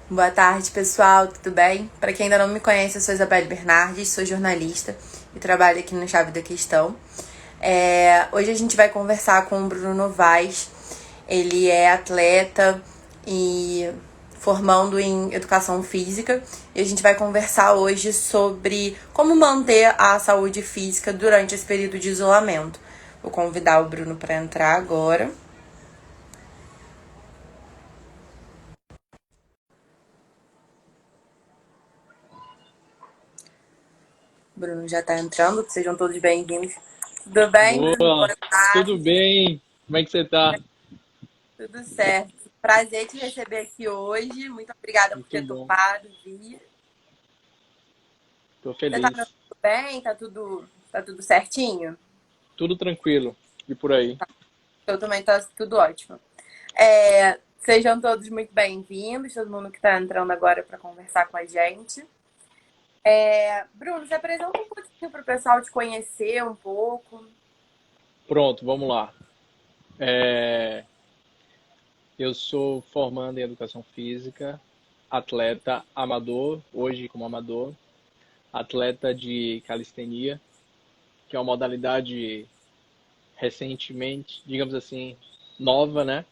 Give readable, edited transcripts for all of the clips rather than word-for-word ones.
Boa tarde, pessoal, tudo bem? Para quem ainda não me conhece, eu sou Isabelle Bernardes, sou jornalista e trabalho aqui no Chave da Questão. Hoje a gente vai conversar com o Bruno Novaes. Ele é atleta e formando em educação física e a gente vai conversar hoje sobre como manter a saúde física durante esse período de isolamento. Vou convidar o Bruno para entrar agora. O Bruno já está entrando, sejam todos bem-vindos. Tudo bem, Bruno? Boa, Boa tudo tarde. bem? Como é que você tá? Tudo certo. Prazer te receber aqui hoje. Muito obrigada por Muito ter bom, topado vir. tô Você tá me feliz. ouvindo bem? Tá tudo certinho? Tudo tranquilo e por aí. Eu também tá tudo ótimo. Sejam todos muito bem-vindos, todo mundo que está entrando agora para conversar com a gente. Bruno, se apresenta um pouquinho para o pessoal te conhecer um pouco. Pronto, vamos lá. É, eu sou formando em educação física, atleta amador, hoje como amador, atleta de calistenia, que é uma modalidade recentemente, digamos assim, nova, né?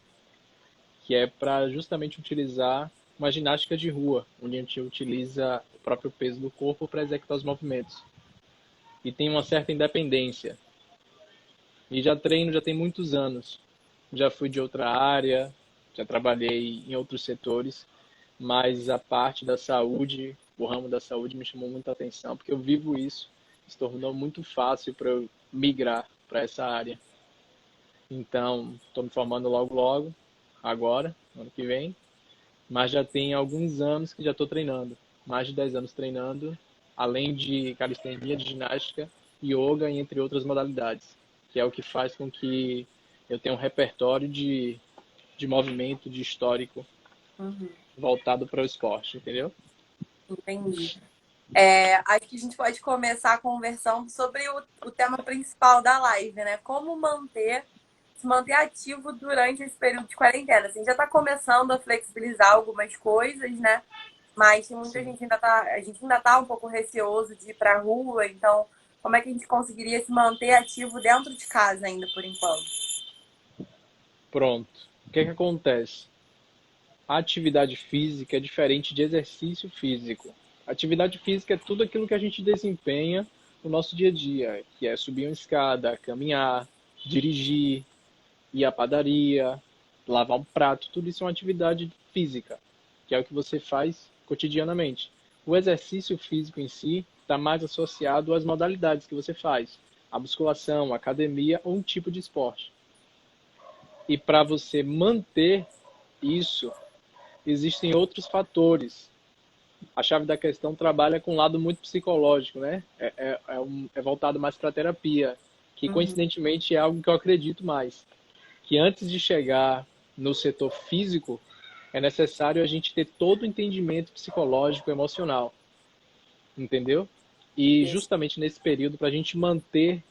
Que é para justamente utilizar uma ginástica de rua, onde a gente utiliza o próprio peso do corpo para executar os movimentos. E tem uma certa independência. E já treino já tem muitos anos. Já fui de outra área, já trabalhei em outros setores, mas a parte da saúde, o ramo da saúde me chamou muita atenção, porque eu vivo isso, se tornou muito fácil para eu migrar para essa área. Então, estou me formando logo logo, agora, ano que vem, mas já tem alguns anos que já estou treinando, mais de 10 anos treinando, além de calistenia, de ginástica, yoga, entre outras modalidades, que é o que faz com que eu tenha um repertório de movimento, de histórico Uhum, voltado para o esporte, entendeu? entendi. Acho que a gente pode começar conversando sobre o tema principal da live, né? Como se manter ativo durante esse período de quarentena. Assim, já está começando a flexibilizar algumas coisas, né? Mas tem muita Sim. gente a gente ainda tá um pouco receoso de ir para a rua, então como é que a gente conseguiria se manter ativo dentro de casa ainda por enquanto? Pronto. O que é que acontece? A atividade física é diferente de exercício físico. Atividade física é tudo aquilo que a gente desempenha no nosso dia a dia, que é subir uma escada, caminhar, dirigir, ir à padaria, lavar um prato, tudo isso é uma atividade física, que é o que você faz cotidianamente. O exercício físico em si está mais associado às modalidades que você faz, a musculação, a academia ou um tipo de esporte. E para você manter isso, existem outros fatores. A chave da questão trabalha com um lado muito psicológico, né? É voltado mais para a terapia, que Uhum, coincidentemente é algo que eu acredito mais. Que antes de chegar no setor físico, é necessário a gente ter todo o entendimento psicológico, emocional, entendeu? E isso. justamente nesse período, para a gente manter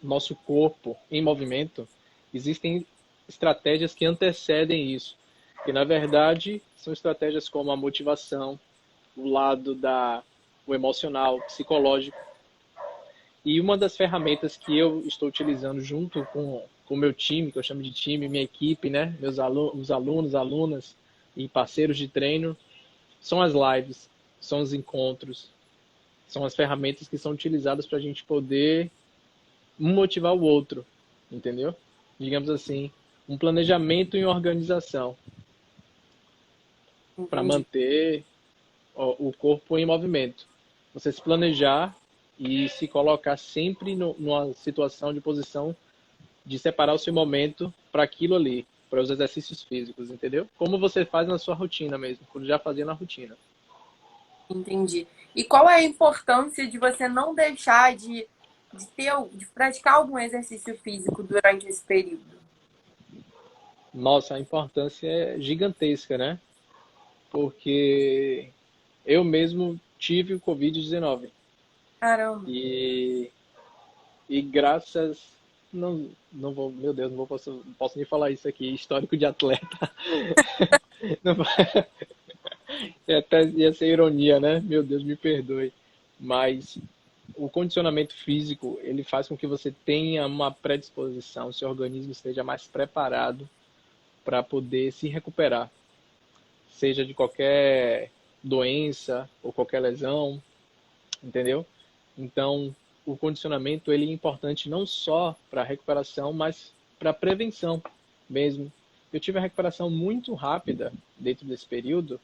nosso corpo em movimento, existem estratégias que antecedem isso. E na verdade, são estratégias como a motivação, o lado o emocional, psicológico. E uma das ferramentas que eu estou utilizando junto com o meu time, que eu chamo de time, minha equipe, né, os alunos, alunas e parceiros de treino, são as lives, são os encontros, são as ferramentas que são utilizadas para a gente poder um motivar o outro, entendeu? Digamos assim, um planejamento e organização para Entendi. manter o corpo em movimento. Você se planejar e se colocar sempre numa situação de posição de separar o seu momento para aquilo ali, para os exercícios físicos, entendeu? Como você faz na sua rotina mesmo, como já fazia na rotina. Entendi. E qual é a importância de você não deixar de praticar algum exercício físico durante esse período? Nossa, a importância é gigantesca, né? Porque eu mesmo tive o Covid-19 Caramba. e, e graças não vou, meu Deus, não posso nem falar isso aqui, histórico de atleta. Não, Até ia ser ironia, né? Meu Deus, me perdoe. Mas o condicionamento físico, ele faz com que você tenha uma predisposição, seu organismo esteja mais preparado para poder se recuperar, seja de qualquer doença ou qualquer lesão, entendeu? Então, o condicionamento ele é importante não só para a recuperação, mas para a prevenção mesmo. Eu tive a recuperação muito rápida dentro desse período,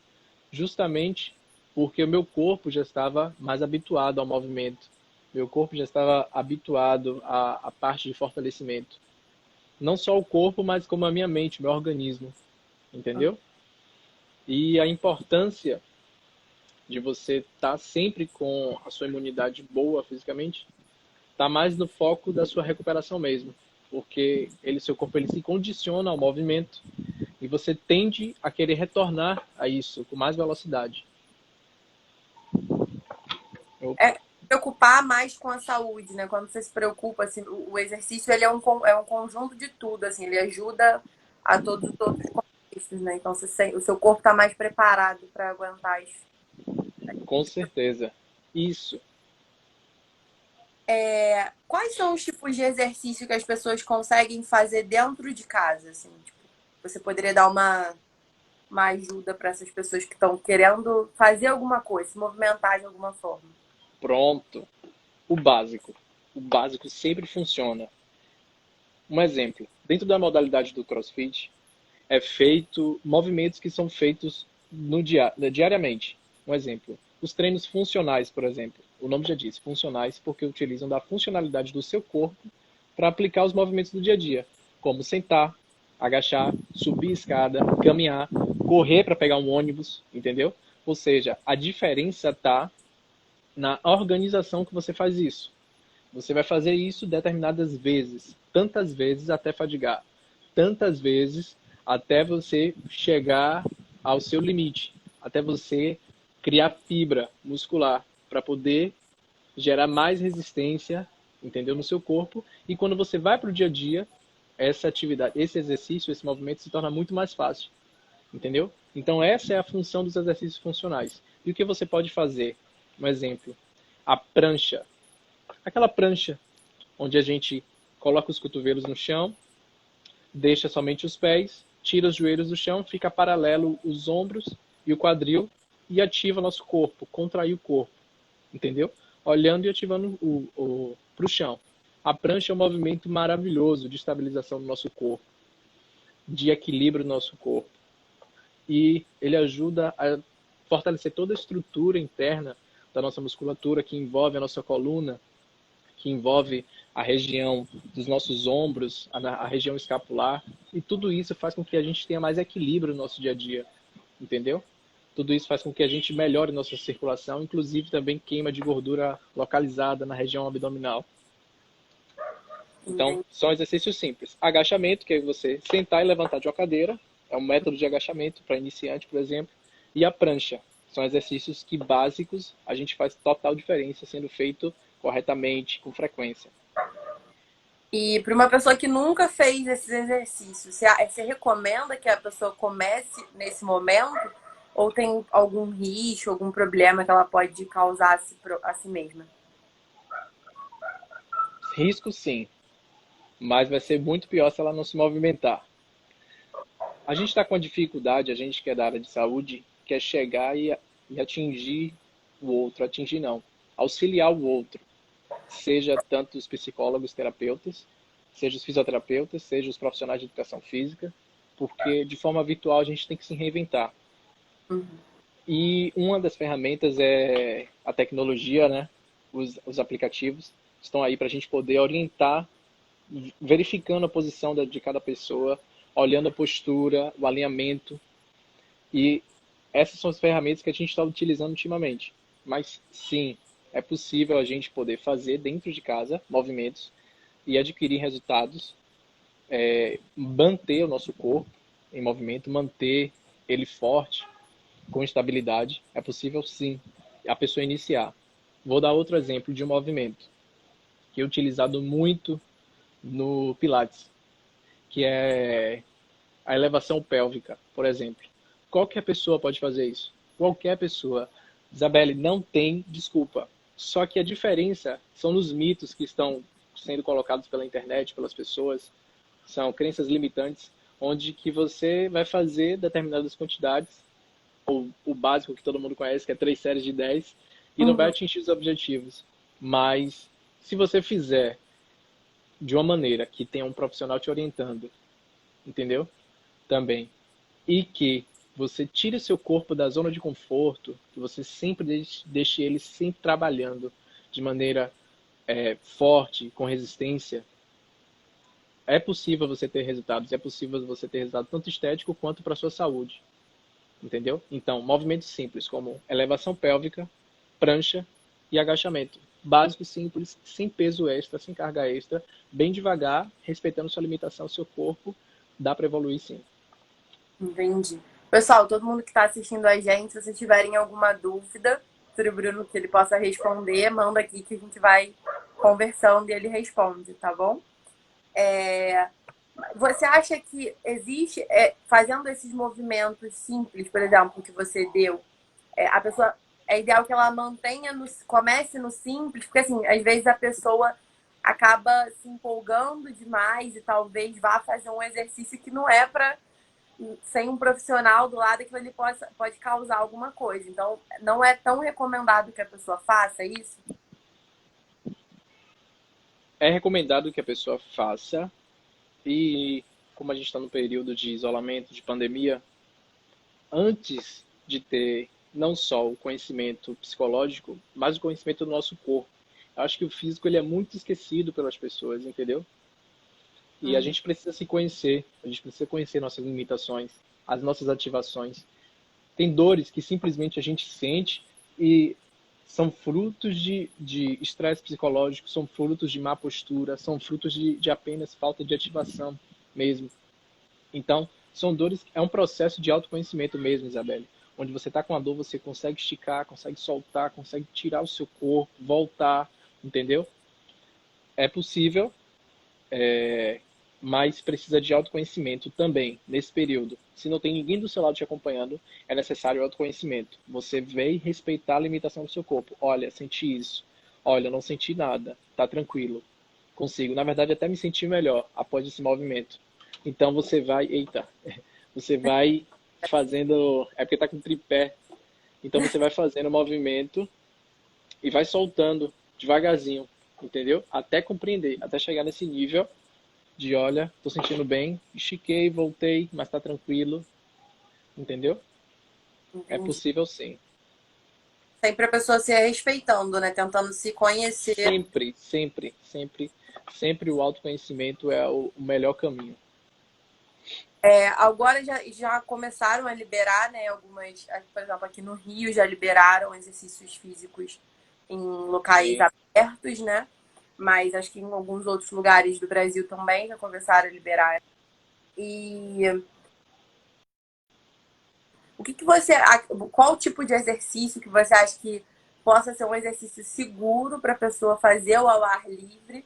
justamente porque o meu corpo já estava mais habituado ao movimento. Meu corpo já estava habituado à parte de fortalecimento. Não só o corpo, mas como a minha mente, meu organismo. Entendeu? E a importância de você estar sempre com a sua imunidade boa fisicamente está mais no foco da sua recuperação mesmo. Porque seu corpo ele se condiciona ao movimento e você tende a querer retornar a isso com mais velocidade. É preocupar mais com a saúde, né? Quando você se preocupa, assim, o exercício ele é um conjunto de tudo, assim, ele ajuda a todos os outros contextos, né? Então o seu corpo está mais preparado para aguentar isso. Com certeza. Isso. Quais são os tipos de exercício que as pessoas conseguem fazer dentro de casa, assim? Tipo, você poderia dar uma ajuda para essas pessoas que estão querendo fazer alguma coisa, se movimentar de alguma forma? Pronto. O básico. O básico sempre funciona. Um exemplo. Dentro da modalidade do CrossFit, é feito movimentos que são feitos diariamente. Um exemplo. Os treinos funcionais, por exemplo. O nome já diz, funcionais, porque utilizam da funcionalidade do seu corpo para aplicar os movimentos do dia a dia, como sentar, agachar, subir escada, caminhar, correr para pegar um ônibus, entendeu? Ou seja, a diferença está na organização que você faz isso. Você vai fazer isso determinadas vezes, tantas vezes até fadigar, tantas vezes até você chegar ao seu limite, até você criar fibra muscular para poder gerar mais resistência, entendeu, no seu corpo. E quando você vai para o dia a dia, essa atividade, esse exercício, esse movimento se torna muito mais fácil, entendeu? Então essa é a função dos exercícios funcionais. E o que você pode fazer? Um exemplo, a prancha. Aquela prancha onde a gente coloca os cotovelos no chão, deixa somente os pés, tira os joelhos do chão, fica paralelo os ombros e o quadril e ativa nosso corpo, contrai o corpo, entendeu? Olhando e ativando para o chão. A prancha é um movimento maravilhoso de estabilização do nosso corpo, de equilíbrio do nosso corpo. E ele ajuda a fortalecer toda a estrutura interna da nossa musculatura, que envolve a nossa coluna, que envolve a região dos nossos ombros, a região escapular, e tudo isso faz com que a gente tenha mais equilíbrio no nosso dia a dia, entendeu? Tudo isso faz com que a gente melhore nossa circulação, inclusive também queima de gordura localizada na região abdominal. Então, são exercícios simples. Agachamento, que é você sentar e levantar de uma cadeira, é um método de agachamento para iniciante, por exemplo, e a prancha. São exercícios que básicos a gente faz total diferença sendo feito corretamente, com frequência. E para uma pessoa que nunca fez esses exercícios, você recomenda que a pessoa comece nesse momento? Ou tem algum risco, algum problema que ela pode causar a si mesma? Risco sim, mas vai ser muito pior se ela não se movimentar. A gente está com dificuldade, a gente que é da área de saúde, quer chegar e atingir o outro, atingir não, auxiliar o outro. Seja tanto os psicólogos, terapeutas, seja os fisioterapeutas, seja os profissionais de educação física, porque de forma virtual a gente tem que se reinventar. Uhum. E uma das ferramentas é a tecnologia, né? Os aplicativos estão aí para a gente poder orientar, verificando a posição de cada pessoa, olhando a postura, o alinhamento. E essas são as ferramentas que a gente está utilizando ultimamente. Mas sim, é possível a gente poder fazer dentro de casa movimentos e adquirir resultados, manter o nosso corpo em movimento, manter ele forte, com estabilidade. É possível sim a pessoa iniciar. Vou dar outro exemplo de um movimento que é utilizado muito no Pilates, que é a elevação pélvica, por exemplo. Qualquer pessoa pode fazer isso. Qualquer pessoa. Isabelle, não tem desculpa. Só que a diferença são nos mitos que estão sendo colocados pela internet, pelas pessoas. São crenças limitantes, onde que você vai fazer determinadas quantidades, ou o básico que todo mundo conhece, que é 3 séries de 10, e não vai Uhum. atingir os objetivos. Mas se você fizer de uma maneira que tenha um profissional te orientando, entendeu? Também. E que você tire seu corpo da zona de conforto, que você sempre deixe ele sempre trabalhando de maneira forte, com resistência, é possível você ter resultados, é possível você ter resultado tanto estético quanto para a sua saúde, entendeu? Então, movimentos simples como elevação pélvica, prancha e agachamento. Básico, simples, sem peso extra, sem carga extra, bem devagar, respeitando sua limitação, seu corpo, dá para evoluir sim. Entendi. Pessoal, todo mundo que está assistindo a gente, se vocês tiverem alguma dúvida sobre o Bruno que ele possa responder, manda aqui que a gente vai conversando e ele responde, tá bom? Você acha que existe, fazendo esses movimentos simples, por exemplo, que você deu, a pessoa é ideal que ela mantenha comece no simples, porque assim, às vezes a pessoa acaba se empolgando demais e talvez vá fazer um exercício que não é para sem um profissional do lado que ele pode causar alguma coisa. Então, não é tão recomendado que a pessoa faça isso? É recomendado que a pessoa faça, e como a gente está no período de isolamento, de pandemia, antes de ter não só o conhecimento psicológico, mas o conhecimento do nosso corpo. Eu acho que o físico ele é muito esquecido pelas pessoas, entendeu? E a Uhum. gente precisa se conhecer, a gente precisa conhecer nossas limitações, as nossas ativações. Tem dores que simplesmente a gente sente e são frutos de estresse psicológico, são frutos de má postura, são frutos de apenas falta de ativação mesmo. Então, são dores, é um processo de autoconhecimento mesmo, Isabelle, onde você está com a dor, você consegue esticar, consegue soltar, consegue tirar o seu corpo, voltar, entendeu? É possível, mas precisa de autoconhecimento também, nesse período. Se não tem ninguém do seu lado te acompanhando, é necessário autoconhecimento. Você vem respeitar a limitação do seu corpo. Olha, senti isso. Olha, não senti nada. Tá tranquilo. Consigo. Na verdade, até me senti melhor após esse movimento. Então você vai. Eita! Você vai fazendo. É porque tá com tripé. Então você vai fazendo o movimento e vai soltando devagarzinho. Entendeu? Até compreender, até chegar nesse nível de olha, tô sentindo bem, estiquei, voltei, mas tá tranquilo, entendeu? É Entendi. possível sim. Sempre a pessoa se respeitando, né? Tentando se conhecer. Sempre, sempre, sempre, sempre o autoconhecimento é o melhor caminho. Agora já começaram a liberar, né? Algumas, por exemplo, aqui no Rio já liberaram exercícios físicos em locais Sim. abertos, né? Mas acho que em alguns outros lugares do Brasil também já começaram a liberar. E o que você, qual tipo de exercício que você acha que possa ser um exercício seguro para a pessoa fazer ao ar livre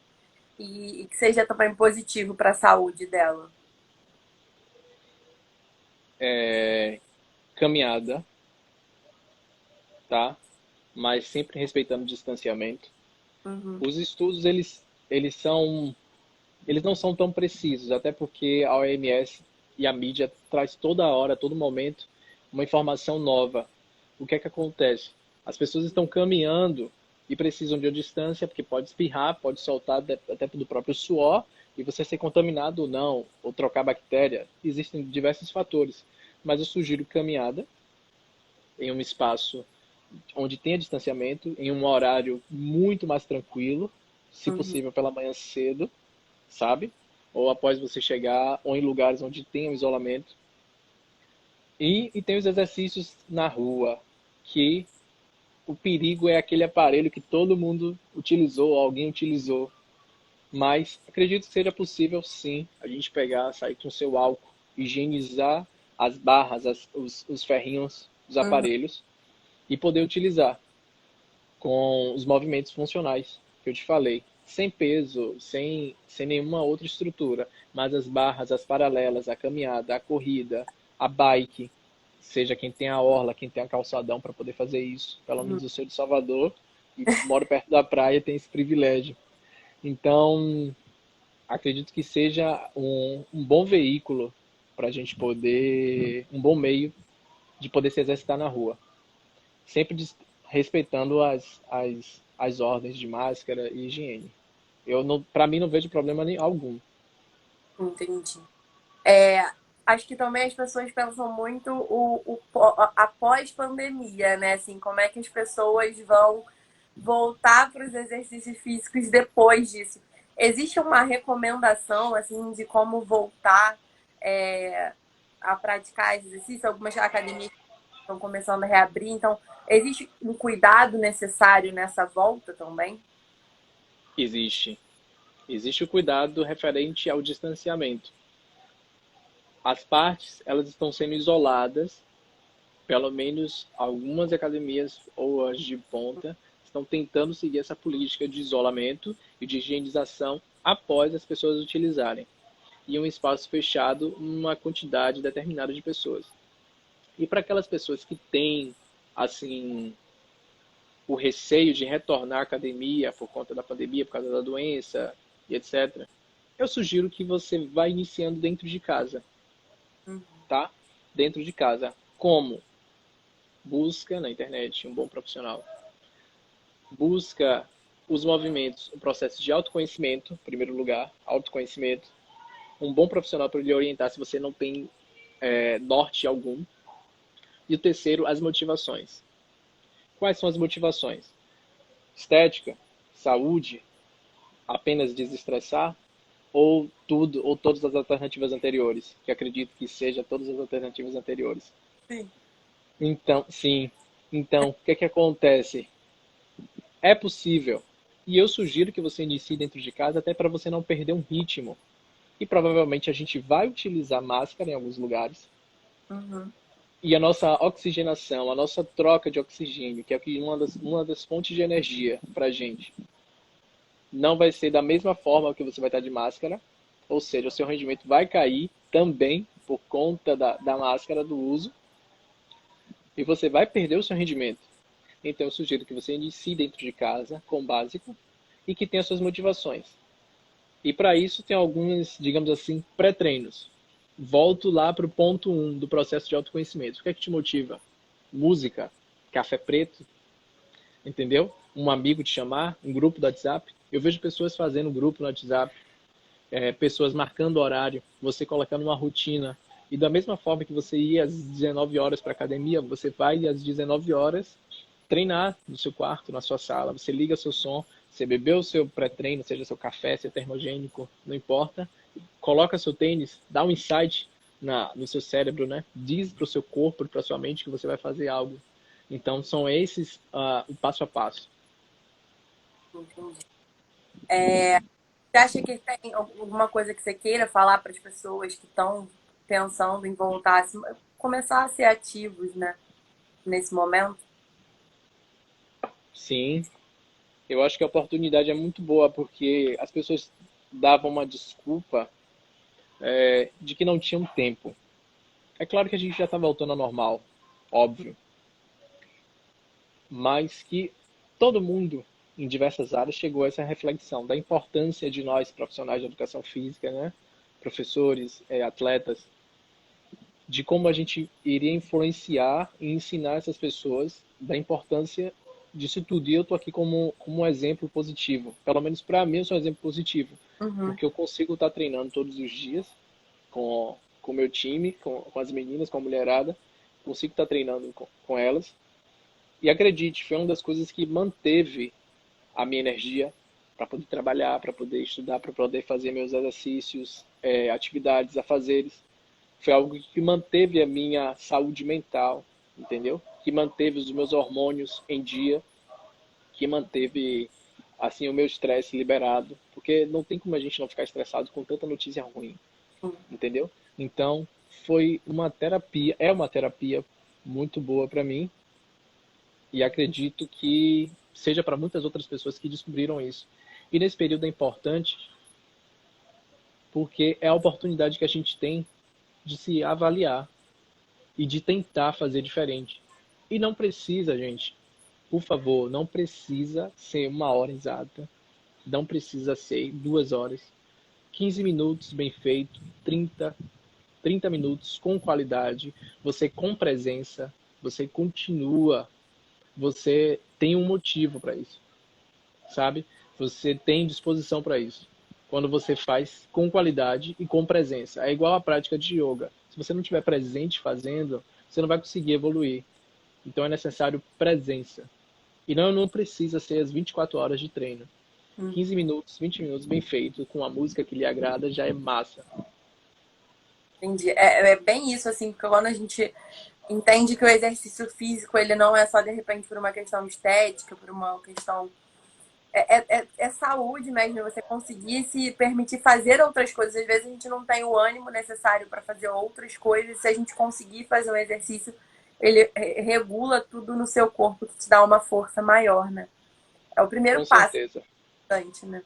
e que seja também positivo para a saúde dela? Caminhada, tá? Mas sempre respeitando o distanciamento. Uhum, Os estudos, eles não são tão precisos, até porque a OMS e a mídia traz toda hora, todo momento, uma informação nova. O que é que acontece? As pessoas estão caminhando e precisam de uma distância, porque pode espirrar, pode soltar até do próprio suor, e você ser contaminado ou não, ou trocar bactéria. Existem diversos fatores. Mas eu sugiro caminhada em um espaço onde tenha distanciamento, em um horário muito mais tranquilo, se uhum, possível pela manhã cedo, sabe? Ou após você chegar, ou em lugares onde tenha um isolamento. E tem os exercícios na rua, que o perigo é aquele aparelho que todo mundo utilizou, alguém utilizou. Mas acredito que seja possível sim a gente pegar, sair com seu álcool, higienizar as barras, os ferrinhos, os uhum, aparelhos e poder utilizar com os movimentos funcionais que eu te falei. Sem peso, sem nenhuma outra estrutura, mas as barras, as paralelas, a caminhada, a corrida, a bike, seja quem tem a orla, quem tem a calçadão para poder fazer isso. Pelo menos eu sou de Salvador e moro perto da praia e tenho esse privilégio. Então, acredito que seja um bom veículo para a gente poder, um bom meio de poder se exercitar na rua. Sempre respeitando as ordens de máscara e higiene. Eu não, para mim não vejo problema algum. Entendi. Acho que também as pessoas pensam muito a pós-pandemia, né? Assim, como é que as pessoas vão voltar para os exercícios físicos depois disso. Existe uma recomendação, assim, de como voltar a praticar exercício? Algumas academias estão começando a reabrir, então existe um cuidado necessário nessa volta também? Existe. Existe o cuidado referente ao distanciamento. As partes, elas estão sendo isoladas, pelo menos algumas academias ou as de ponta estão tentando seguir essa política de isolamento e de higienização após as pessoas utilizarem. E um espaço fechado, uma quantidade determinada de pessoas. E para aquelas pessoas que têm, assim, o receio de retornar à academia por conta da pandemia, por causa da doença e etc., eu sugiro que você vá iniciando dentro de casa, tá? Dentro de casa. Como? Busca na internet um bom profissional. Busca os movimentos, o processo de autoconhecimento, em primeiro lugar, autoconhecimento. Um bom profissional para lhe orientar se você não tem norte algum. E o terceiro, as motivações. Quais são as motivações? Estética, saúde, apenas desestressar, ou tudo, ou todas as alternativas anteriores, que acredito que seja todas as alternativas anteriores. Sim. Então, sim. Então, o que é que acontece? É possível. E eu sugiro que você inicie dentro de casa, até para você não perder um ritmo. E provavelmente a gente vai utilizar máscara em alguns lugares. Uhum. E a nossa oxigenação, a nossa troca de oxigênio, que é uma das fontes de energia para a gente, não vai ser da mesma forma que você vai estar de máscara. Ou seja, o seu rendimento vai cair também por conta da máscara, do uso. E você vai perder o seu rendimento. Então eu sugiro que você inicie dentro de casa, com o básico, e que tenha suas motivações. E para isso tem alguns, digamos assim, pré-treinos. Volto lá para o ponto 1 do processo de autoconhecimento. O que é que te motiva? Música, café preto, entendeu? Um amigo te chamar, um grupo do WhatsApp. Eu vejo pessoas fazendo grupo no WhatsApp, pessoas marcando horário, você colocando uma rotina. E da mesma forma que você ia às 19 horas para a academia, você vai às 19 horas treinar no seu quarto, na sua sala. Você liga seu som, você bebeu o seu pré-treino, seja seu café, seu termogênico, não importa. Coloca seu tênis, dá um insight no seu cérebro, né? Diz para o seu corpo, para sua mente que você vai fazer algo. Então, são esses o passo a passo. Entendi. Você acha que tem alguma coisa que você queira falar para as pessoas que estão pensando em voltar, começar a ser ativos, né, nesse momento? Sim, eu acho que a oportunidade é muito boa, porque as pessoas davam uma desculpa de que não tinham tempo. É claro que a gente já está voltando ao normal, óbvio, mas que todo mundo, em diversas áreas, chegou a essa reflexão da importância de nós, profissionais de educação física, né? Professores, atletas, de como a gente iria influenciar e ensinar essas pessoas da importância disso tudo. E eu estou aqui como um exemplo positivo. Pelo menos para mim, eu sou um exemplo positivo. Uhum. Porque eu consigo estar treinando todos os dias com o meu time, com as meninas, com a mulherada. Consigo estar treinando com elas. E acredite, foi uma das coisas que manteve a minha energia para poder trabalhar, para poder estudar, para poder fazer meus exercícios, atividades, afazeres. Foi algo que manteve a minha saúde mental, entendeu? Que manteve os meus hormônios em dia, que manteve assim o meu estresse liberado, porque não tem como a gente não ficar estressado com tanta notícia ruim, entendeu? Então, foi uma terapia, é uma terapia muito boa para mim e acredito que seja para muitas outras pessoas que descobriram isso. E nesse período é importante porque é a oportunidade que a gente tem de se avaliar, e de tentar fazer diferente. E não precisa, gente, por favor, não precisa ser 1 hora exata, não precisa ser 2 horas. 15 minutos bem feito, 30 minutos com qualidade, você com presença, você continua, você tem um motivo para isso, sabe? Você tem disposição para isso. Quando você faz com qualidade e com presença. É igual a prática de yoga. Se você não estiver presente fazendo, você não vai conseguir evoluir. Então é necessário presença. E não precisa ser as 24 horas de treino. 15 minutos, 20 minutos bem feito, com a música que lhe agrada, já é massa. Entendi. É bem isso, assim, porque quando a gente entende que o exercício físico, ele não é só, de repente, por uma questão estética, por uma questão... É saúde mesmo, você conseguir se permitir fazer outras coisas. Às vezes a gente não tem o ânimo necessário para fazer outras coisas. Se a gente conseguir fazer um exercício, ele regula tudo no seu corpo, que te dá uma força maior, né? É o primeiro Com passo certeza. importante, né?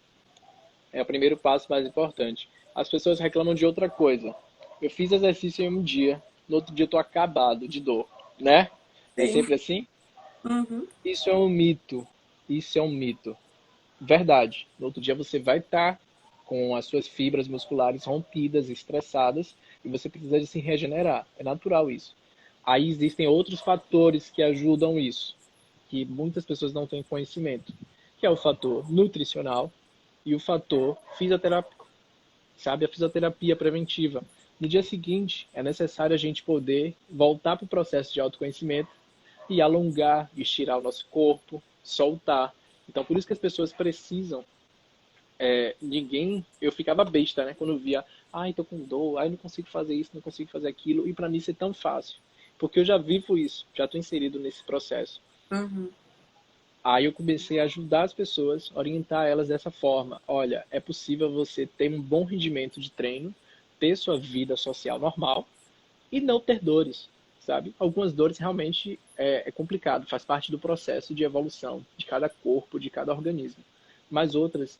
É o primeiro passo mais importante. As pessoas reclamam de outra coisa. Eu fiz exercício em um dia, no outro dia eu tô acabado de dor, né? Não é Sim. sempre assim? Uhum. Isso é um mito. Isso é um mito. Verdade. No outro dia você vai estar com as suas fibras musculares rompidas, estressadas, e você precisa de se regenerar. É natural isso. Aí existem outros fatores que ajudam isso, que muitas pessoas não têm conhecimento, que é o fator nutricional e o fator fisioterápico, sabe? A fisioterapia preventiva. No dia seguinte, é necessário a gente poder voltar para o processo de autoconhecimento e alongar, estirar o nosso corpo, soltar. Então, por isso que as pessoas precisam. Eu ficava besta, né? Quando eu via, ai, tô com dor, ai, não consigo fazer isso, não consigo fazer aquilo. E para mim isso é tão fácil. Porque eu já vivo isso, já estou inserido nesse processo. Uhum. Aí eu comecei a ajudar as pessoas, orientar elas dessa forma. Olha, é possível você ter um bom rendimento de treino, ter sua vida social normal e não ter dores, sabe? Algumas dores realmente é complicado, faz parte do processo de evolução de cada corpo, de cada organismo. Mas outras,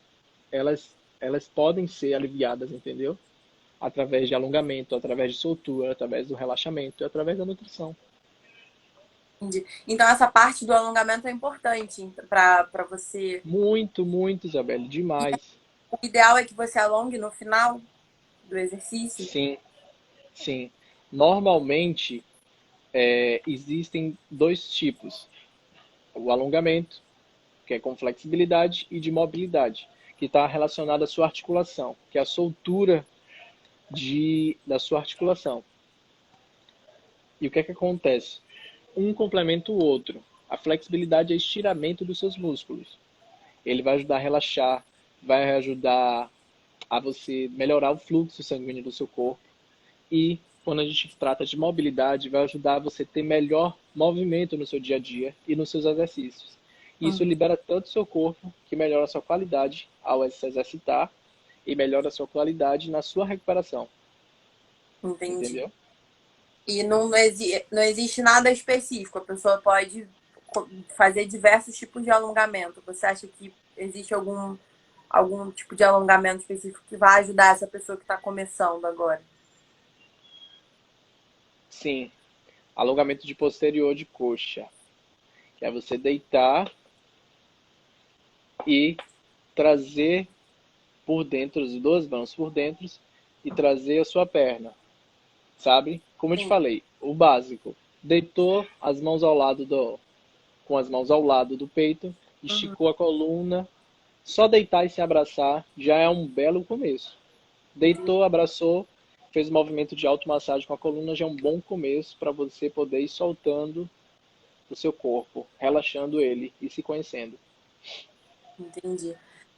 elas podem ser aliviadas, entendeu? Através de alongamento, através de soltura, através do relaxamento e através da nutrição. Entendi. Então, essa parte do alongamento é importante para você. Muito, muito, Isabelle, E demais. o ideal é que você alongue no final do exercício. Sim, sim. Normalmente, existem dois tipos. O alongamento, que é com flexibilidade, e de mobilidade, que está relacionado à sua articulação, que é a soltura da sua articulação. E o que é que acontece? Um complementa o outro. A flexibilidade é estiramento dos seus músculos. Ele vai ajudar a relaxar, vai ajudar a você melhorar o fluxo sanguíneo do seu corpo. E quando a gente trata de mobilidade, vai ajudar você a ter melhor movimento no seu dia a dia e nos seus exercícios. E isso Uhum. libera tanto o seu corpo, que melhora a sua qualidade ao se exercitar, e melhora a sua qualidade na sua recuperação. Entendi. Entendeu? E não existe nada específico. A pessoa pode fazer diversos tipos de alongamento. Você acha que existe algum tipo de alongamento específico que vai ajudar essa pessoa que está começando agora? Sim. Alongamento de posterior de coxa, que é você deitar e trazer por dentro, as duas mãos por dentro, e trazer a sua perna, sabe? Como eu te Sim. falei, o básico. Deitou as mãos com as mãos ao lado do peito, Uhum. esticou a coluna, só deitar e se abraçar já é um belo começo. Entendi. Deitou, abraçou, fez o movimento de automassagem com a coluna, já é um bom começo para você poder ir soltando o seu corpo, relaxando ele e se conhecendo. Entendi.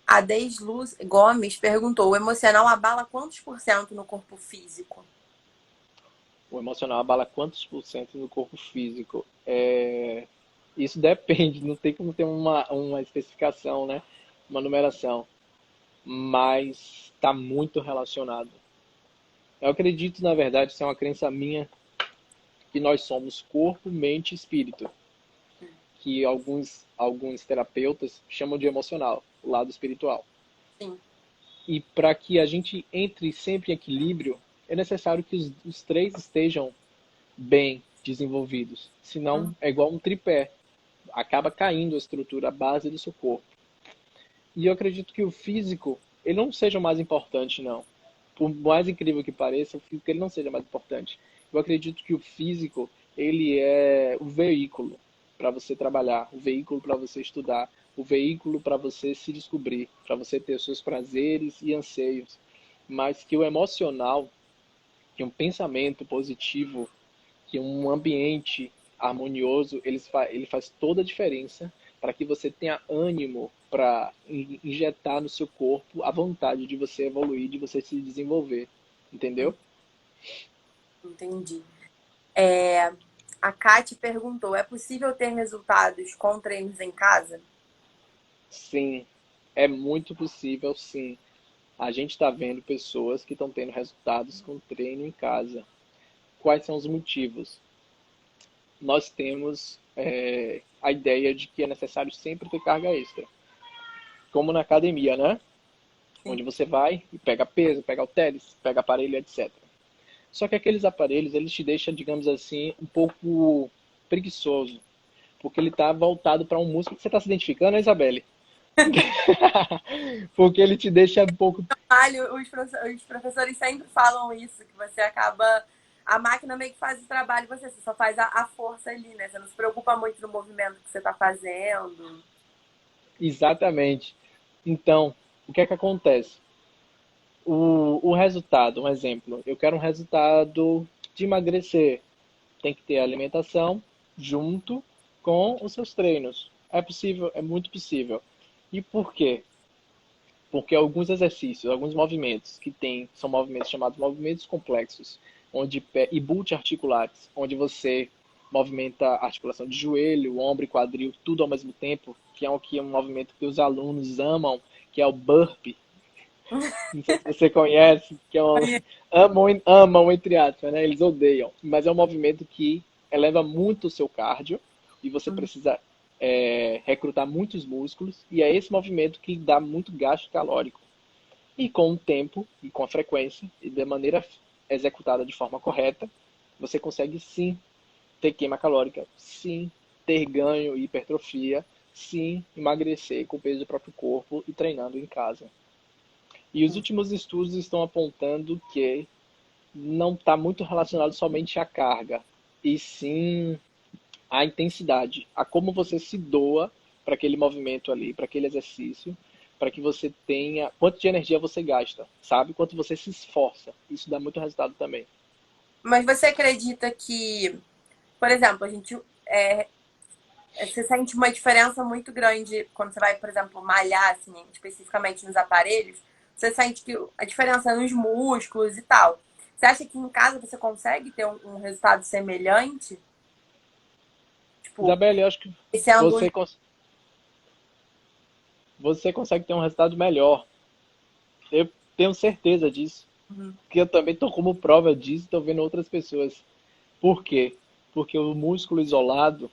A Desluz Gomes perguntou: o emocional abala quantos por cento no corpo físico? O emocional abala quantos por cento do corpo físico? Isso depende, não tem como ter uma especificação, né? Uma numeração. Mas está muito relacionado. Eu acredito, na verdade, isso é uma crença minha, que nós somos corpo, mente e espírito. Que alguns terapeutas chamam de emocional, o lado espiritual. Sim. E para que a gente entre sempre em equilíbrio, é necessário que os três estejam bem desenvolvidos. Senão, é igual um tripé. Acaba caindo a estrutura, a base do seu corpo. E eu acredito que o físico, ele não seja o mais importante, não. Por mais incrível que pareça, o físico ele não seja mais importante. Eu acredito que o físico, ele é o veículo para você trabalhar, o veículo para você estudar, o veículo para você se descobrir, para você ter os seus prazeres e anseios. Mas que o emocional, que um pensamento positivo, que um ambiente harmonioso, ele faz toda a diferença para que você tenha ânimo para injetar no seu corpo a vontade de você evoluir, de você se desenvolver. Entendeu? Entendi. A Kate perguntou: é possível ter resultados com treinos em casa? Sim, é muito possível, sim. A gente está vendo pessoas que estão tendo resultados com treino em casa. Quais são os motivos? Nós temos a ideia de que é necessário sempre ter carga extra, como na academia, né? Sim. Onde você vai e pega peso, pega halteres, pega aparelho, etc. Só que aqueles aparelhos, eles te deixam, digamos assim, um pouco preguiçoso, porque ele está voltado para um músculo. Você está se identificando, né, Isabelle? Porque ele te deixa um pouco. Os professores sempre falam isso, que você acaba. A máquina meio que faz o trabalho, você só faz a força ali, né? Você não se preocupa muito no movimento que você está fazendo. Exatamente. Então, o que é que acontece? O resultado, um exemplo, eu quero um resultado de emagrecer. Tem que ter alimentação junto com os seus treinos. É possível, é muito possível. E por quê? Porque alguns exercícios, alguns movimentos que tem, são movimentos chamados movimentos complexos, e multiarticulares, onde você movimenta a articulação de joelho, ombro e quadril, tudo ao mesmo tempo, que é um movimento que os alunos amam, que é o burpee. Não sei se você conhece, amam entre aspas, né? Eles odeiam. Mas é um movimento que eleva muito o seu cardio e você precisa recrutar muitos músculos. E é esse movimento que dá muito gasto calórico. E com o tempo, e com a frequência, e de maneira executada de forma correta, você consegue sim ter queima calórica, sim ter ganho e hipertrofia, sim emagrecer com o peso do próprio corpo e treinando em casa. E os últimos estudos estão apontando que não está muito relacionado somente à carga, e sim à intensidade, a como você se doa para aquele movimento ali, para aquele exercício, para que você tenha quanto de energia você gasta, sabe? Quanto você se esforça. Isso dá muito resultado também. Mas você acredita que, por exemplo, a gente você sente uma diferença muito grande quando você vai, por exemplo, malhar, assim, especificamente nos aparelhos? Você sente que a diferença é nos músculos e tal. Você acha que em casa você consegue ter um resultado semelhante? Tipo, Isabelle, eu acho que sendo. você, você consegue ter um resultado melhor. Eu tenho certeza disso. Porque eu também estou como prova disso, estou vendo outras pessoas. Por quê? Porque o músculo isolado,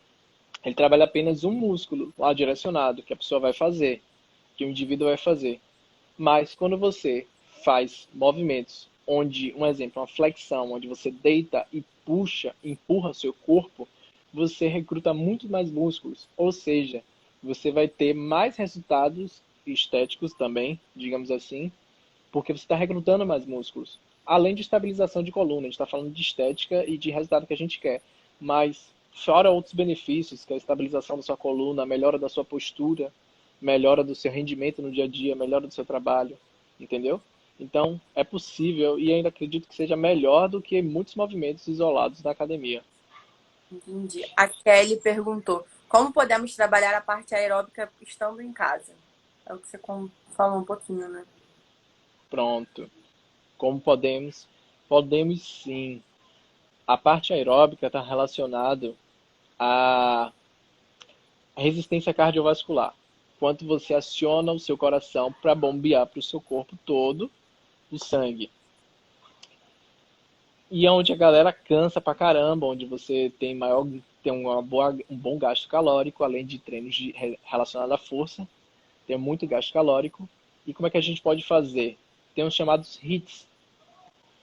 ele trabalha apenas um músculo lá direcionado, que a pessoa vai fazer, que o indivíduo vai fazer. Mas quando você faz movimentos onde, um exemplo, uma flexão, onde você deita e puxa, empurra seu corpo, você recruta muito mais músculos. Ou seja, você vai ter mais resultados estéticos também, digamos assim, porque você está recrutando mais músculos. Além de estabilização de coluna, a gente está falando de estética e de resultado que a gente quer. Mas fora outros benefícios, que é a estabilização da sua coluna, a melhora da sua postura, melhora do seu rendimento no dia a dia, melhora do seu trabalho, entendeu? Então, é possível e ainda acredito que seja melhor do que muitos movimentos isolados na academia. Entendi. A Kelly perguntou: como podemos trabalhar a parte aeróbica estando em casa? É o que você falou um pouquinho, né? Pronto. Como podemos? Podemos sim. A parte aeróbica está relacionada à resistência cardiovascular. Quanto você aciona o seu coração para bombear para o seu corpo todo o sangue. E é onde a galera cansa pra caramba, onde você tem um bom gasto calórico, além de treinos relacionados à força, tem muito gasto calórico. E como é que a gente pode fazer? Tem os chamados HIITs.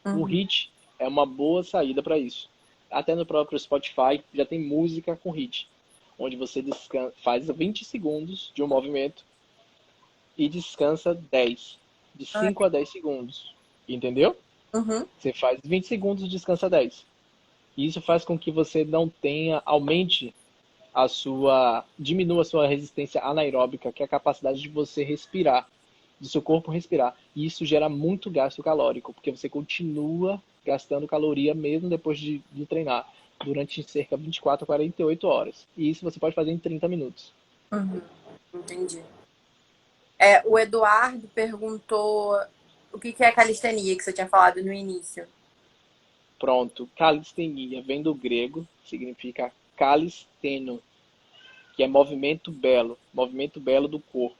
O Uhum. HIIT é uma boa saída para isso. até no próprio Spotify, já tem música com hit, onde você faz 20 segundos de um movimento e descansa 10, de Ah, 5 a 10 segundos, entendeu? uhum, Você faz 20 segundos e descansa 10. E isso faz com que você não tenha, aumente diminua a sua resistência anaeróbica, que é a capacidade de você respirar, do seu corpo respirar. E isso gera muito gasto calórico, porque você continua gastando caloria mesmo depois de treinar, durante cerca de 24 a 48 horas. E isso você pode fazer em 30 minutos. uhum, entendi. O Eduardo perguntou o que é calistenia, que você tinha falado no início. Pronto, calistenia vem do grego, significa calisteno, que é movimento belo do corpo.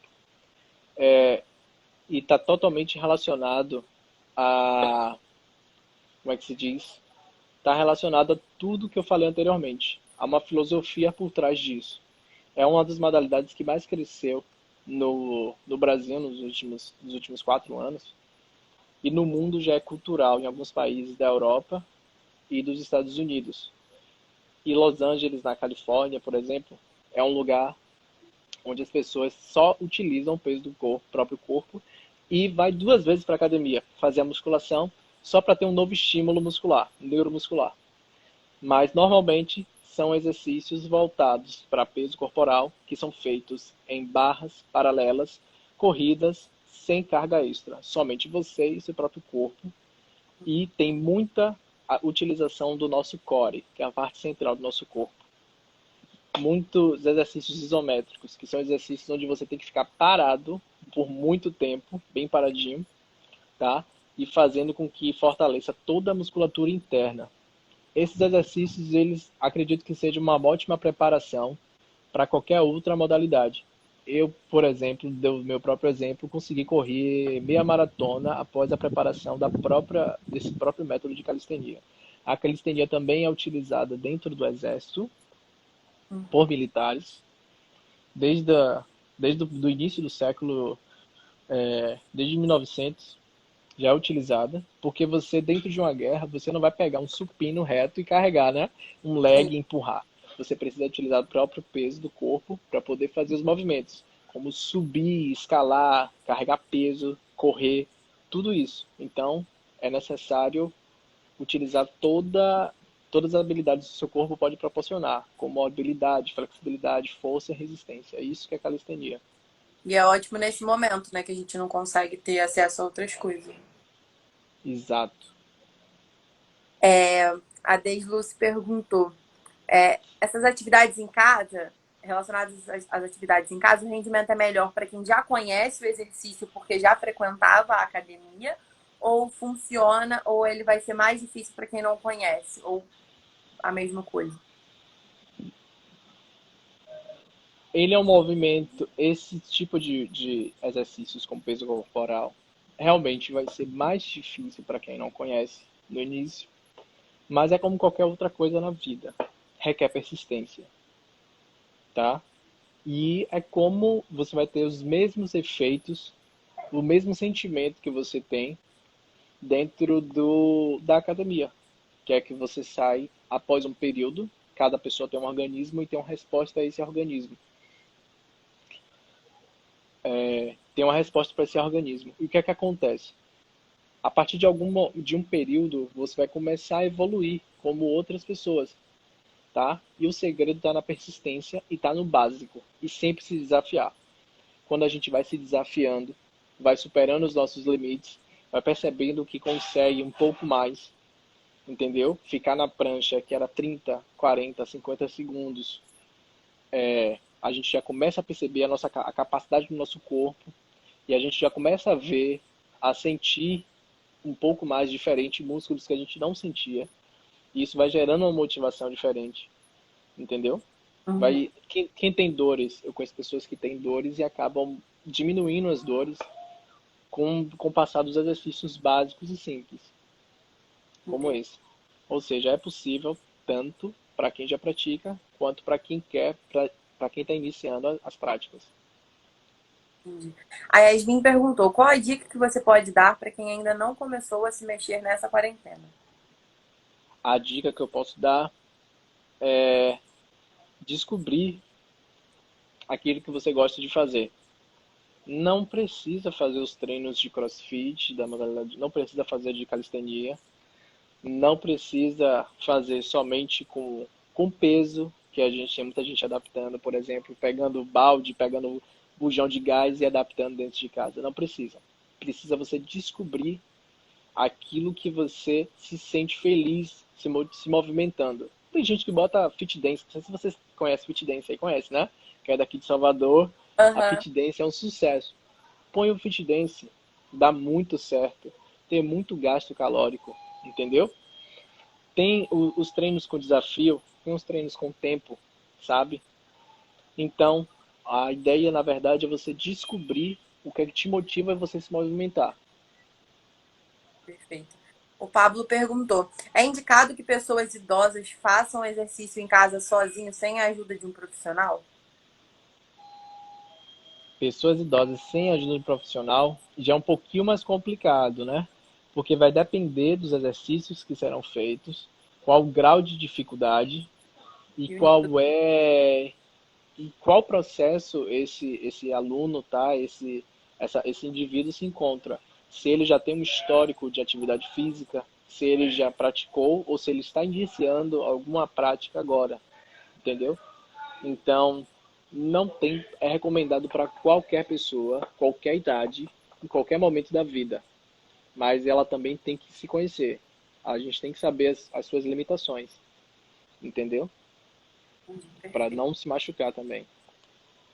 E está totalmente relacionado a, como é que se diz? Está relacionado a tudo que eu falei anteriormente. Há uma filosofia por trás disso. É uma das modalidades que mais cresceu no Brasil nos últimos 4 anos. E no mundo já é cultural em alguns países da Europa e dos Estados Unidos. E Los Angeles, na Califórnia, por exemplo, é um lugar onde as pessoas só utilizam o peso do próprio corpo e vai 2 vezes para a academia fazer a musculação só para ter um novo estímulo muscular, neuromuscular. Mas normalmente são exercícios voltados para peso corporal, que são feitos em barras paralelas, corridas sem carga extra, somente você e seu próprio corpo. E tem muita utilização do nosso core, que é a parte central do nosso corpo. Muitos exercícios isométricos, que são exercícios onde você tem que ficar parado por muito tempo, bem paradinho, tá? E fazendo com que fortaleça toda a musculatura interna. Esses exercícios, eles acredito que sejam uma ótima preparação para qualquer outra modalidade. Eu, por exemplo, do meu próprio exemplo, consegui correr meia maratona após a preparação desse próprio método de calistenia. A calistenia também é utilizada dentro do exército por militares desde, desde o início do século, desde 1900 já é utilizada, porque você, dentro de uma guerra, você não vai pegar um supino reto e carregar, né? Um leg Sim. e empurrar. Você precisa utilizar o próprio peso do corpo para poder fazer os movimentos, como subir, escalar, carregar peso, correr, tudo isso. Então, é necessário utilizar todas as habilidades que o seu corpo pode proporcionar, como mobilidade, flexibilidade, força e resistência. É isso que é calistenia. E é ótimo nesse momento, né, que a gente não consegue ter acesso a outras coisas. Exato. A Desluce perguntou: essas atividades em casa, relacionadas às atividades em casa, o rendimento é melhor para quem já conhece o exercício porque já frequentava a academia? Ou funciona, ou ele vai ser mais difícil para quem não conhece? Ou a mesma coisa? Ele é um movimento, esse tipo de exercícios com peso corporal, realmente vai ser mais difícil para quem não conhece no início, mas é como qualquer outra coisa na vida, requer persistência, tá? E é como você vai ter os mesmos efeitos, o mesmo sentimento que você tem dentro da academia, que é que você sai após um período, cada pessoa tem um organismo e tem uma resposta a esse organismo. Tem uma resposta para esse organismo. E o que é que acontece? A partir de um período, você vai começar a evoluir como outras pessoas, tá? E o segredo está na persistência e está no básico. E sempre se desafiar. Quando a gente vai se desafiando, vai superando os nossos limites, vai percebendo que consegue um pouco mais, entendeu? Ficar na prancha que era 30, 40, 50 segundos, a gente já começa a perceber a capacidade do nosso corpo e a gente já começa a ver, a sentir um pouco mais diferente músculos que a gente não sentia. E isso vai gerando uma motivação diferente, entendeu? Uhum. Quem tem dores, eu conheço pessoas que têm dores e acabam diminuindo as dores com o passar dos exercícios básicos e simples, como Entendi. esse. Ou seja, é possível tanto para quem já pratica, quanto para quem quer, para quem está iniciando as práticas. Entendi. A Yasmin perguntou: qual a dica que você pode dar para quem ainda não começou a se mexer nessa quarentena? a dica que eu posso dar é descobrir aquilo que você gosta de fazer. Não precisa fazer os treinos de CrossFit, da modalidade, não precisa fazer de calistenia, não precisa fazer somente com peso, que a gente tem muita gente adaptando, por exemplo, pegando balde, pegando bujão de gás e adaptando dentro de casa. Não precisa. Precisa você descobrir aquilo que você se sente feliz se movimentando. Tem gente que bota fit dance, não sei se vocês conhecem fit dance aí, conhece, né? Que é daqui de Salvador. A Aham. fit dance é um sucesso. Põe o fit dance, dá muito certo. Tem muito gasto calórico, entendeu? Tem os treinos com desafio, tem os treinos com tempo, sabe? Então, a ideia, na verdade, é você descobrir o que é que te motiva a você se movimentar. Perfeito. O Pablo perguntou: é indicado que pessoas idosas façam exercício em casa sozinho, sem a ajuda de um profissional? Pessoas idosas sem ajuda de profissional já é um pouquinho mais complicado, né? Porque vai depender dos exercícios que serão feitos, qual o grau de dificuldade e E o nível. qual processo esse aluno, tá? Esse indivíduo se encontra. Se ele já tem um histórico de atividade física, se ele já praticou ou se ele está iniciando alguma prática agora, entendeu? Então, não tem, é recomendado para qualquer pessoa, qualquer idade, em qualquer momento da vida. Mas ela também tem que se conhecer. A gente tem que saber as suas limitações, entendeu? Para Perfeito. não se machucar também.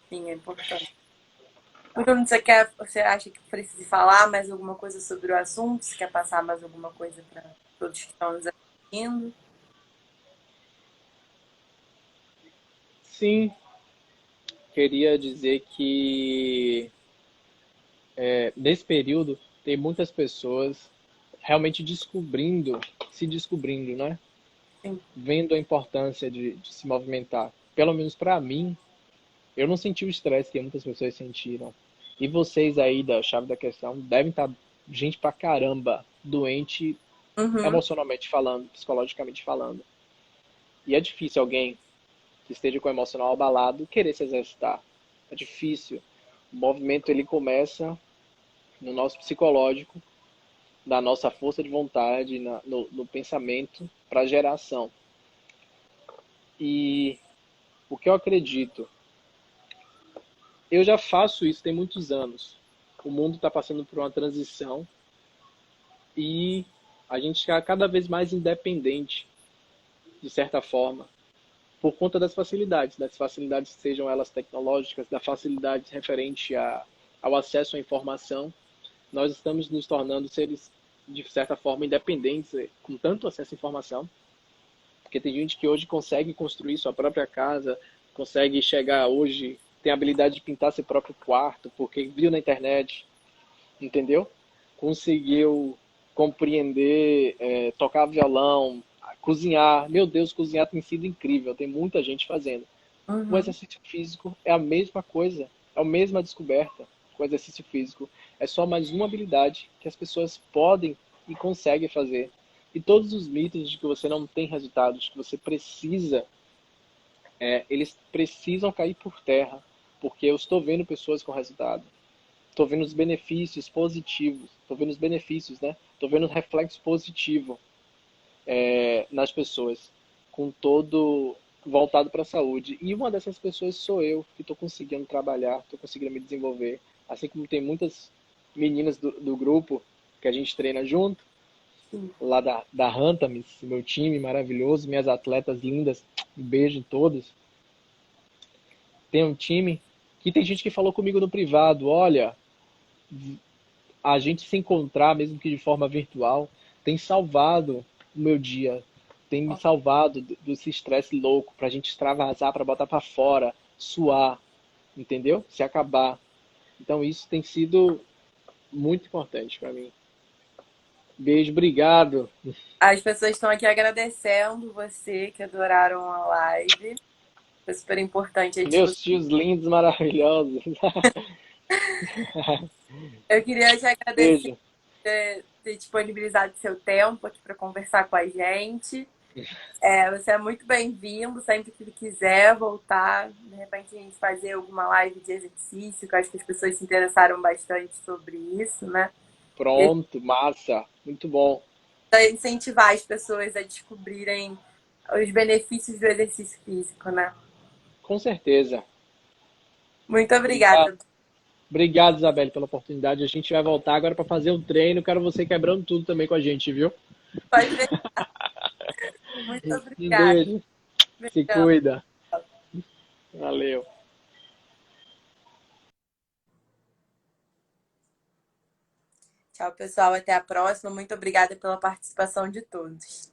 Sim, é importante. Bruno, você acha que precisa falar mais alguma coisa sobre o assunto? Você quer passar mais alguma coisa para todos que estão nos assistindo? Sim, queria dizer que nesse período tem muitas pessoas realmente descobrindo, se descobrindo, né? Sim. Vendo a importância de se movimentar. Pelo menos para mim, eu não senti o estresse que muitas pessoas sentiram. E vocês aí da chave da questão devem estar gente pra caramba doente Uhum. emocionalmente falando, psicologicamente falando. E é difícil alguém que esteja com o emocional abalado querer se exercitar. É difícil. O movimento ele começa no nosso psicológico, da nossa força de vontade, no pensamento para gerar ação. E o que eu acredito, eu já faço isso tem muitos anos. O mundo está passando por uma transição e a gente está cada vez mais independente, de certa forma, por conta das facilidades sejam elas tecnológicas, da facilidade referente ao acesso à informação. Nós estamos nos tornando seres, de certa forma, independentes, com tanto acesso à informação, porque tem gente que hoje consegue construir sua própria casa, consegue chegar hoje, tem a habilidade de pintar seu próprio quarto, porque viu na internet, entendeu? Conseguiu compreender, tocar violão, cozinhar. Meu Deus, cozinhar tem sido incrível, tem muita gente fazendo. O Uhum. exercício físico é a mesma coisa, é a mesma descoberta. O exercício físico é só mais uma habilidade que as pessoas podem e conseguem fazer. E todos os mitos de que você não tem resultados, que você precisa, eles precisam cair por terra, porque eu estou vendo pessoas com resultado. Estou vendo os benefícios positivos, estou vendo os benefícios, né? Estou vendo o reflexo positivo nas pessoas, com todo voltado para a saúde. E uma dessas pessoas sou eu, que estou conseguindo trabalhar, estou conseguindo me desenvolver. Assim como tem muitas meninas do grupo que a gente treina junto, Sim. lá da Rantamis, meu time maravilhoso, minhas atletas lindas, um beijo em todos. Tem um time que tem gente que falou comigo no privado, olha, a gente se encontrar, mesmo que de forma virtual, tem salvado o meu dia, tem me salvado desse estresse louco, pra gente extravasar, pra botar pra fora, suar, entendeu? Se acabar. Então isso tem sido muito importante pra mim. Beijo, obrigado. As pessoas estão aqui agradecendo você que adoraram a live. Foi super importante a Meus discussão. tios lindos, maravilhosos. Eu queria te agradecer Beijo. por ter disponibilizado seu tempo aqui para conversar com a gente. Você é muito bem-vindo, sempre que quiser voltar. De repente a gente fazer alguma live de exercício, que eu acho que as pessoas se interessaram bastante sobre isso, né? E Pronto, massa, muito bom. incentivar as pessoas a descobrirem os benefícios do exercício físico, né? Com certeza. Muito Obrigado, obrigada. obrigado, Isabelle, pela oportunidade. A gente vai voltar agora para fazer um treino. Quero você quebrando tudo também com a gente, viu? Pode ver. Muito Um obrigada. beijo. Se Beijão. cuida. Valeu. Tchau, pessoal. Até a próxima. Muito obrigada pela participação de todos.